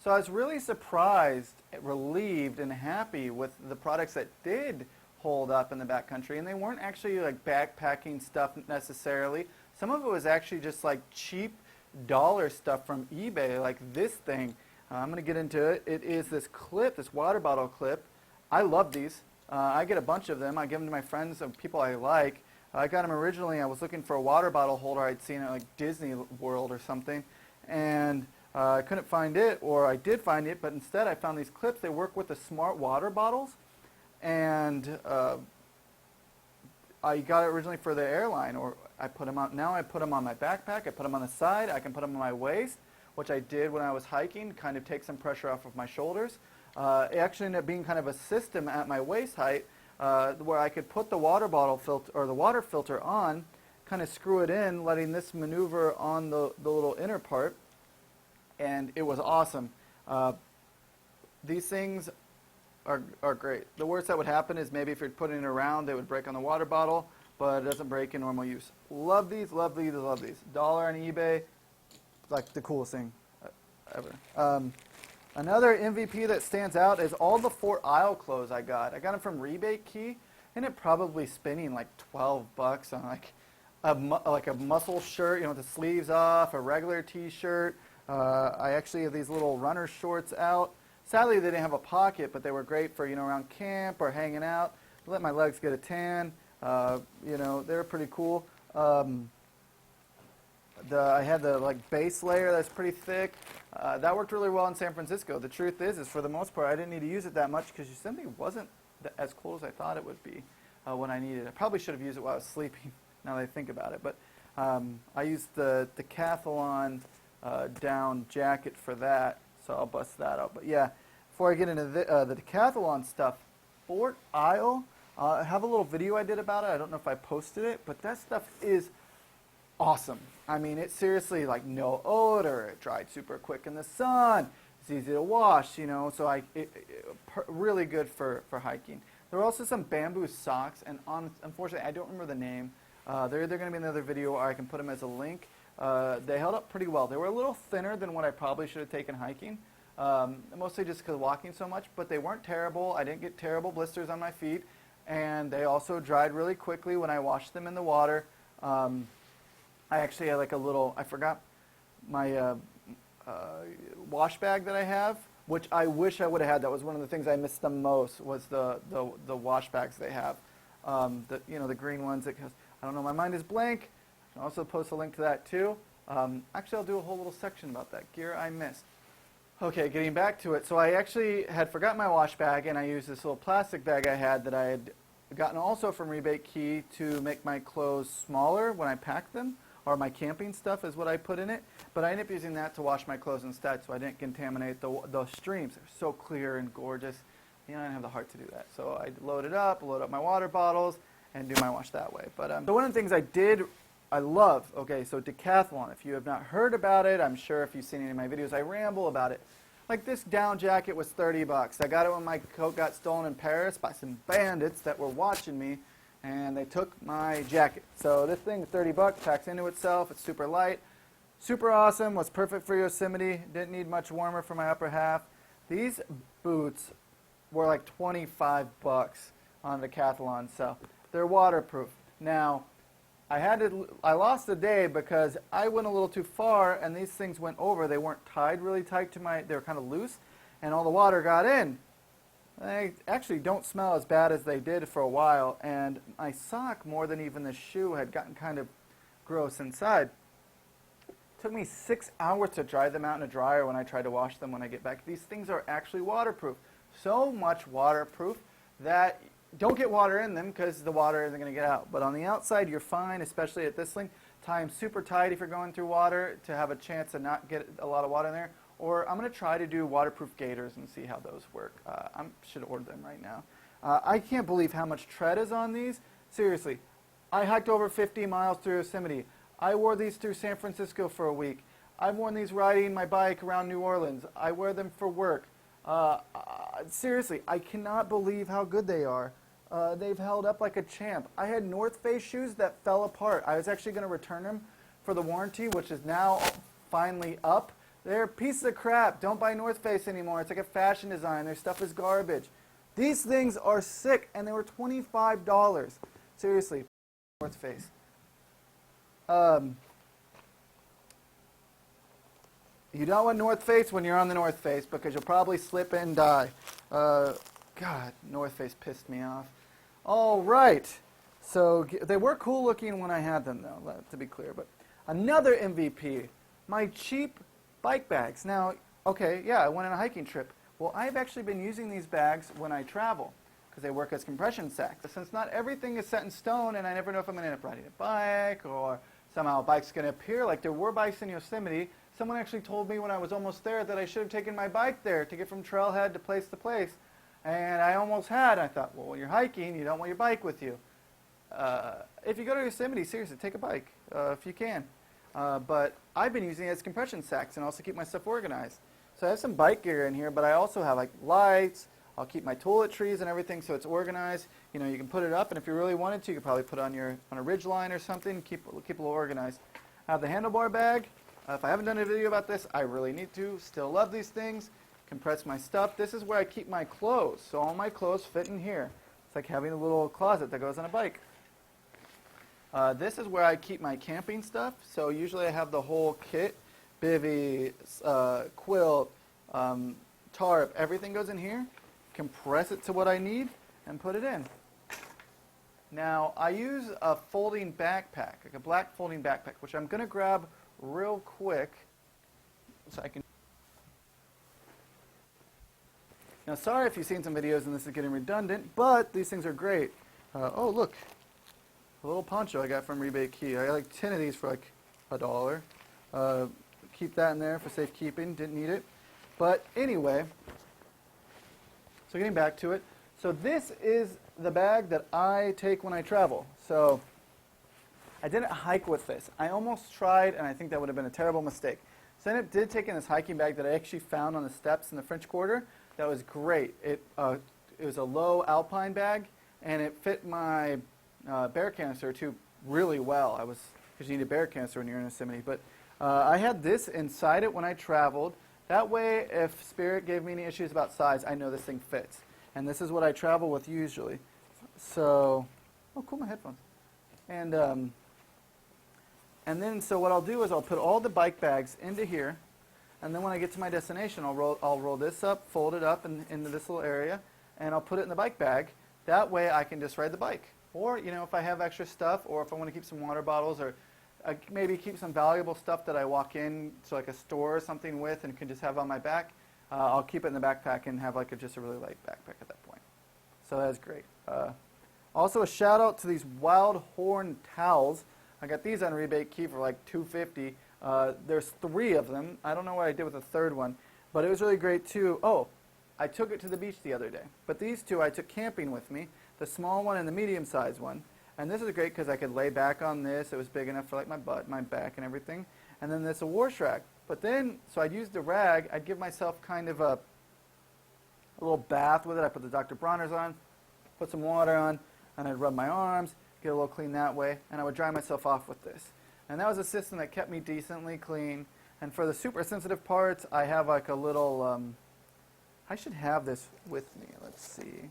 So I was really surprised, relieved, and happy with the products that did hold up in the backcountry, and they weren't actually like backpacking stuff necessarily. Some of it was actually just like cheap dollar stuff from eBay, like this thing. I'm going to get into it. It is this clip, this water bottle clip. I love these. I get a bunch of them. I give them to my friends and people I like. I got them originally. I was looking for a water bottle holder I'd seen at like Disney World or something, and I couldn't find it, or I did find it, but instead I found these clips. They work with the smart water bottles, and I got it originally for the airline, or I put them on. Now I put them on my backpack. I put them on the side. I can put them on my waist, which I did when I was hiking, kind of take some pressure off of my shoulders. It actually ended up being kind of a system at my waist height where I could put the water bottle filter or the water filter on, kind of screw it in, letting this maneuver on the little inner part, and it was awesome. These things are great. The worst that would happen is maybe if you're putting it around, they would break on the water bottle, but it doesn't break in normal use. Love these, love these, love these. $1 on eBay, like the coolest thing ever. Another MVP that stands out is all the Fort Isle clothes I got. I got them from Rebate Key, and it probably spending like $12 on like a muscle shirt, you know, with the sleeves off, a regular T-shirt. I actually have these little runner shorts out. Sadly, they didn't have a pocket, but they were great for, you know, around camp or hanging out. Let my legs get a tan. You know, they were pretty cool. I had the like base layer that's pretty thick. That worked really well in San Francisco. The truth is for the most part, I didn't need to use it that much because Yosemite wasn't as cool as I thought it would be when I needed it. I probably should have used it while I was sleeping, now that I think about it. But I used the Decathlon down jacket for that, so I'll bust that out. But yeah, before I get into the Decathlon stuff, Fort Isle, I have a little video I did about it. I don't know if I posted it, but that stuff is awesome. I mean, it's seriously like no odor. It dried super quick in the sun. It's easy to wash, you know, so really good for hiking. There were also some bamboo socks, and unfortunately, I don't remember the name. They're either going to be in another video or I can put them as a link. They held up pretty well. They were a little thinner than what I probably should have taken hiking, mostly just because walking so much, but they weren't terrible. I didn't get terrible blisters on my feet, and they also dried really quickly when I washed them in the water. I actually had like a little, I forgot my wash bag that I have, which I wish I would have had. That was one of the things I missed the most, was the wash bags they have. You know, the green ones. I don't know, my mind is blank. I can also post a link to that too. Actually, I'll do a whole little section about that. Gear I missed. Okay, getting back to it. So I actually had forgotten my wash bag, and I used this little plastic bag I had that I had gotten also from Rebate Key to make my clothes smaller when I packed them, or my camping stuff is what I put in it. But I ended up using that to wash my clothes instead, so I didn't contaminate the streams. They're so clear and gorgeous. You know, I didn't have the heart to do that. So I load up my water bottles, and do my wash that way. But so one of the things I love, okay, so Decathlon. If you have not heard about it, I'm sure if you've seen any of my videos, I ramble about it. Like this down jacket was $30. I got it when my coat got stolen in Paris by some bandits that were watching me, and they took my jacket. So this thing is $30, packs into itself. It's super light, super awesome. Was perfect for Yosemite. Didn't need much warmer for my upper half. These boots were like $25 on Decathlon, so they're waterproof. Now, I lost a day because I went a little too far, and these things went over. They weren't tied really tight to they were kind of loose, and all the water got in. They actually don't smell as bad as they did for a while, and my sock, more than even the shoe, had gotten kind of gross inside. It took me 6 hours to dry them out in a dryer when I tried to wash them when I get back. These things are actually waterproof. So much waterproof that don't get water in them because the water isn't going to get out. But on the outside, you're fine, especially at this length. Tie them super tight if you're going through water to have a chance to not get a lot of water in there. Or I'm going to try to do waterproof gaiters and see how those work. I should order them right now. I can't believe how much tread is on these. Seriously, I hiked over 50 miles through Yosemite. I wore these through San Francisco for a week. I've worn these riding my bike around New Orleans. I wear them for work. Seriously, I cannot believe how good they are. They've held up like a champ. I had North Face shoes that fell apart. I was actually going to return them for the warranty, which is now finally up. They're pieces of crap. Don't buy North Face anymore. It's like a fashion design. Their stuff is garbage. These things are sick, and they were $25. Seriously, North Face. You don't want North Face when you're on the North Face because you'll probably slip and die. God, North Face pissed me off. All right. So they were cool looking when I had them, though, to be clear. But another MVP, my cheap bike bags. Now, okay, yeah, I went on a hiking trip. Well, I've actually been using these bags when I travel because they work as compression sacks. Since not everything is set in stone and I never know if I'm going to end up riding a bike or somehow a bike's going to appear, like there were bikes in Yosemite. Someone actually told me when I was almost there that I should have taken my bike there to get from trailhead to place. And I almost had. I thought, well, when you're hiking, you don't want your bike with you. If you go to Yosemite, seriously, take a bike if you can. But I've been using it as compression sacks and also keep my stuff organized. So I have some bike gear in here, but I also have like lights. I'll keep my toiletries and everything so it's organized. You know, you can put it up, and if you really wanted to, you could probably put it on a ridge line or something. Keep a little organized. I have the handlebar bag. If I haven't done a video about this, I really need to. Still love these things. Compress my stuff. This is where I keep my clothes. So all my clothes fit in here. It's like having a little closet that goes on a bike. This is where I keep my camping stuff. So usually I have the whole kit, bivvy, quilt, tarp, everything goes in here. Compress it to what I need and put it in. Now I use a folding backpack, like a black folding backpack, which I'm going to grab real quick so I can. Now sorry if you've seen some videos and this is getting redundant, but these things are great. Oh look, a little poncho I got from Rebate Key. I got like 10 of these for like $1. Keep that in there for safekeeping, didn't need it. But anyway, so getting back to it. So this is the bag that I take when I travel. So I didn't hike with this. I almost tried, and I think that would have been a terrible mistake. So I ended up did taking this hiking bag that I actually found on the steps in the French Quarter. That was great. It was a low alpine bag, and it fit my bear canister too really well. Because you need a bear canister when you're in Yosemite. But I had this inside it when I traveled. That way, if Spirit gave me any issues about size, I know this thing fits. And this is what I travel with usually. So, oh cool, my headphones. And then, so what I'll do is I'll put all the bike bags into here, and then when I get to my destination, I'll roll this up, fold it up into this little area, and I'll put it in the bike bag. That way I can just ride the bike. Or, you know, if I have extra stuff, or if I want to keep some water bottles, or maybe keep some valuable stuff that I walk in to like a store or something with and can just have on my back, I'll keep it in the backpack and have like just a really light backpack at that point. So that's great. Also a shout out to these Wild Horn towels. I got these on Rebate Key for like $2.50. There's 3 of them. I don't know what I did with the third one, but it was really great too. Oh, I took it to the beach the other day. But these 2 I took camping with me, the small one and the medium-sized one. And this is great because I could lay back on this. It was big enough for like my butt, my back, and everything. And then there's a wash rack. But then, so I'd use the rag. I'd give myself kind of a little bath with it. I put the Dr. Bronner's on, put some water on, and I'd rub my arms, get a little clean that way, and I would dry myself off with this. And that was a system that kept me decently clean. And for the super sensitive parts, I have like a little, I should have this with me. Let's see.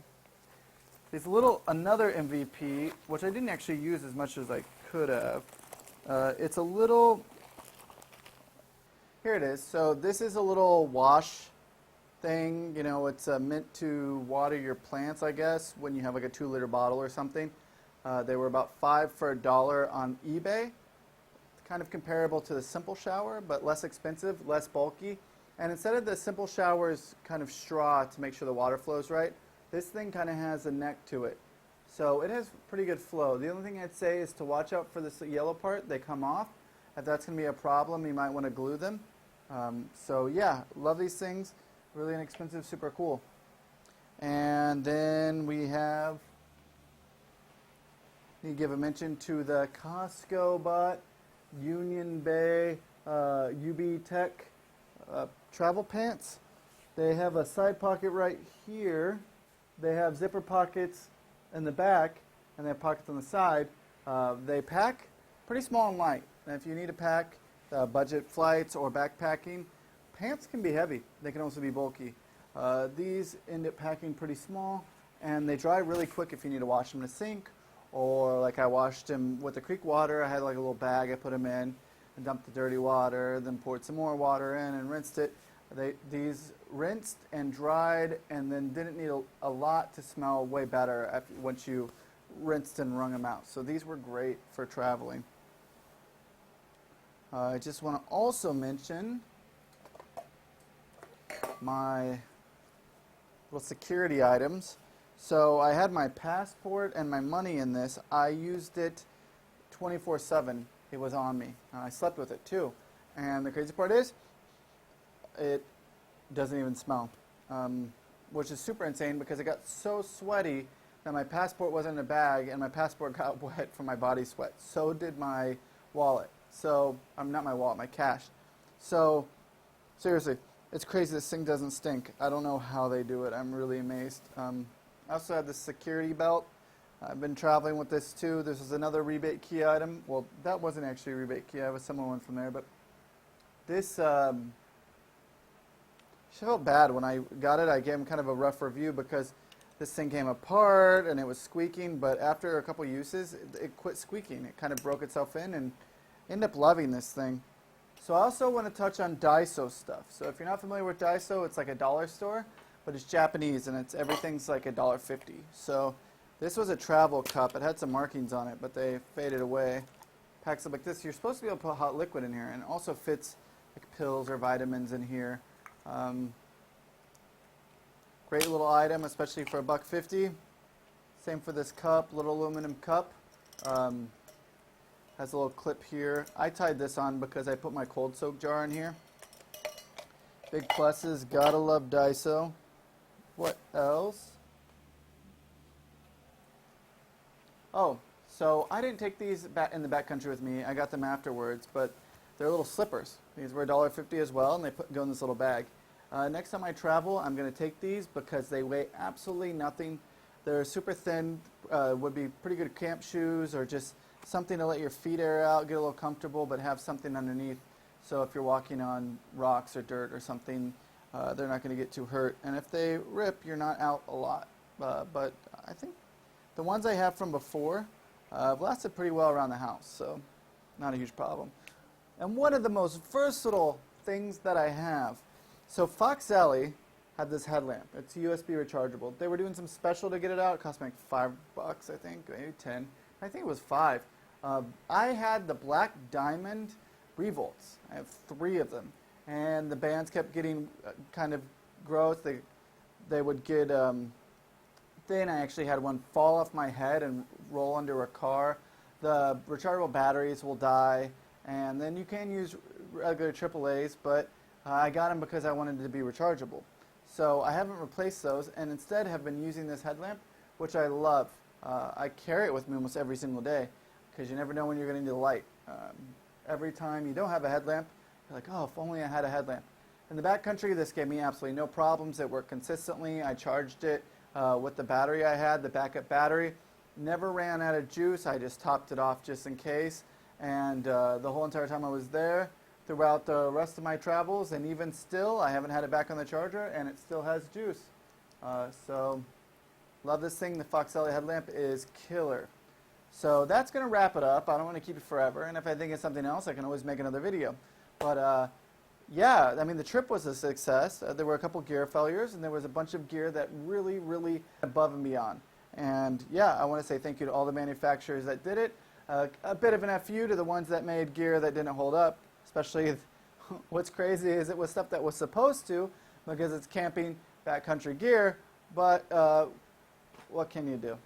These another MVP, which I didn't actually use as much as I could have. It's a little, here it is. So this is a little wash thing. You know, it's meant to water your plants, I guess, when you have like a 2-liter bottle or something. They were about $5 for $1 on eBay. Kind of comparable to the Simple Shower, but less expensive, less bulky. And instead of the Simple Shower's kind of straw to make sure the water flows right, this thing kind of has a neck to it. So it has pretty good flow. The only thing I'd say is to watch out for this yellow part. They come off. If that's going to be a problem, you might want to glue them. So yeah, love these things. Really inexpensive, super cool. And then we have, need to give a mention to the Costco bought Union Bay UB Tech travel pants. They have a side pocket right here. They have zipper pockets in the back, and they have pockets on the side. They pack pretty small and light. And if you need to pack budget flights or backpacking, pants can be heavy. They can also be bulky. These end up packing pretty small, and they dry really quick if you need to wash them in a sink, or like I washed them with the creek water. I had like a little bag I put them in and dumped the dirty water, then poured some more water in and rinsed it. These rinsed and dried and then didn't need a lot to smell way better once you rinsed and wrung them out. So these were great for traveling. I just want to also mention my little security items. So I had my passport and my money in this. I used it 24/7. It was on me. I slept with it too. And the crazy part is, it doesn't even smell, which is super insane because it got so sweaty that my passport wasn't in a bag, and my passport got wet from my body sweat. So did my wallet. So, not my wallet, my cash. So, seriously, it's crazy this thing doesn't stink. I don't know how they do it. I'm really amazed. I also have this security belt. I've been traveling with this too. This is another rebate key item. Well, that wasn't actually a rebate key. I was someone one from there, but this, I felt bad when I got it. I gave him kind of a rough review because this thing came apart and it was squeaking, but after a couple uses, it quit squeaking. It kind of broke itself in, and ended up loving this thing. So I also want to touch on Daiso stuff. So if you're not familiar with Daiso, it's like a dollar store, but it's Japanese, and everything's like $1.50. So this was a travel cup. It had some markings on it, but they faded away. Packs up like this. You're supposed to be able to put hot liquid in here, and it also fits like pills or vitamins in here. Great little item, especially for $1.50. Same for this cup, little aluminum cup. Has a little clip here. I tied this on because I put my cold soak jar in here. Big pluses, gotta love Daiso. What else? Oh, so I didn't take these back in the backcountry with me. I got them afterwards, but they're little slippers. These were $1.50 as well, and they go in this little bag. Next time I travel, I'm going to take these because they weigh absolutely nothing. They're super thin, would be pretty good camp shoes, or just something to let your feet air out, get a little comfortable, but have something underneath. So if you're walking on rocks or dirt or something, they're not going to get too hurt. And if they rip, you're not out a lot. But I think the ones I have from before have lasted pretty well around the house, so not a huge problem. And one of the most versatile things that I have, so Fox Alley had this headlamp. It's USB rechargeable. They were doing some special to get it out. It cost me like $5, I think, maybe 10. I think it was 5. I had the Black Diamond Revolts. I have 3 of them, and the bands kept getting kind of gross. They would get thin. I actually had one fall off my head and roll under a car. The rechargeable batteries will die, and then you can use regular AAAs, but I got them because I wanted it to be rechargeable. So I haven't replaced those, and instead have been using this headlamp, which I love. I carry it with me almost every single day because you never know when you're going to need a light. Every time you don't have a headlamp, you're like, oh, if only I had a headlamp. In the backcountry, this gave me absolutely no problems. It worked consistently. I charged it with the battery I had, the backup battery. Never ran out of juice. I just topped it off just in case. And the whole entire time I was there, throughout the rest of my travels, and even still, I haven't had it back on the charger, and it still has juice. So, love this thing. The Fox Alley headlamp is killer. So that's going to wrap it up. I don't want to keep it forever, and if I think of something else, I can always make another video. But yeah, I mean, the trip was a success. There were a couple gear failures, and there was a bunch of gear that really above and beyond. And yeah, I want to say thank you to all the manufacturers that did it. A bit of an FU to the ones that made gear that didn't hold up. Especially, what's crazy is it was stuff that was supposed to, because it's camping backcountry gear, but what can you do?